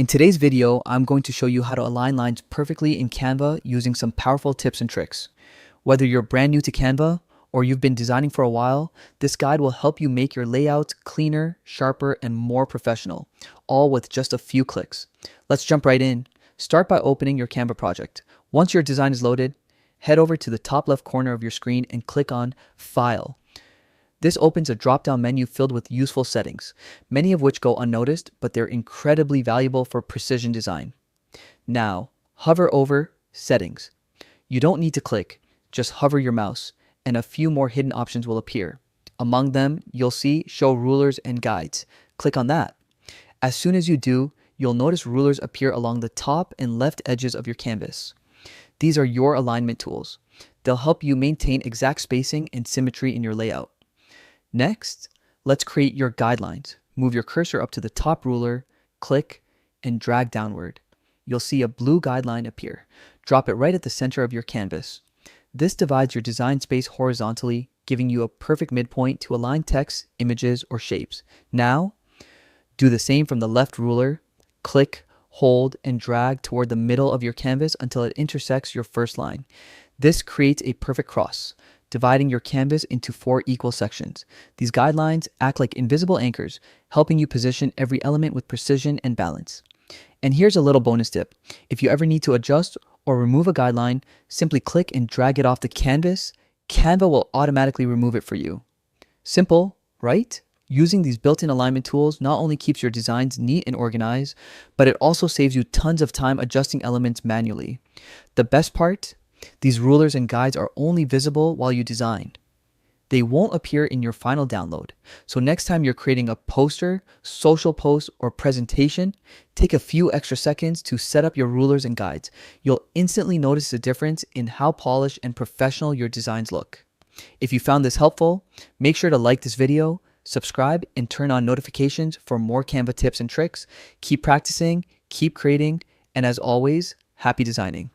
In today's video, I'm going to show you how to align lines perfectly in Canva using some powerful tips and tricks. Whether you're brand new to Canva or you've been designing for a while, this guide will help you make your layouts cleaner, sharper, and more professional, all with just a few clicks. Let's jump right in. Start by opening your Canva project. Once your design is loaded, head over to the top left corner of your screen and click on File. This opens a drop-down menu filled with useful settings, many of which go unnoticed, but they're incredibly valuable for precision design. Now, hover over Settings. You don't need to click, just hover your mouse, and a few more hidden options will appear. Among them, you'll see Show Rulers and Guides. Click on that. As soon as you do, you'll notice rulers appear along the top and left edges of your canvas. These are your alignment tools. They'll help you maintain exact spacing and symmetry in your layout. Next, let's create your guidelines. Move your cursor up to the top ruler, click, and drag downward. You'll see a blue guideline appear. Drop it right at the center of your canvas. This divides your design space horizontally, giving you a perfect midpoint to align text, images, or shapes. Now, do the same from the left ruler. Click, hold, and drag toward the middle of your canvas until it intersects your first line. This creates a perfect cross, dividing your canvas into 4 equal sections. These guidelines act like invisible anchors, helping you position every element with precision and balance. And here's a little bonus tip. If you ever need to adjust or remove a guideline, simply click and drag it off the canvas. Canva will automatically remove it for you. Simple, right? Using these built-in alignment tools not only keeps your designs neat and organized, but it also saves you tons of time adjusting elements manually. The best part? These rulers and guides are only visible while you design. They won't appear in your final download. So next time you're creating a poster, social post, or presentation, take a few extra seconds to set up your rulers and guides. You'll instantly notice the difference in how polished and professional your designs look. If you found this helpful, make sure to like this video, subscribe, and turn on notifications for more Canva tips and tricks. Keep practicing, keep creating, and as always, happy designing.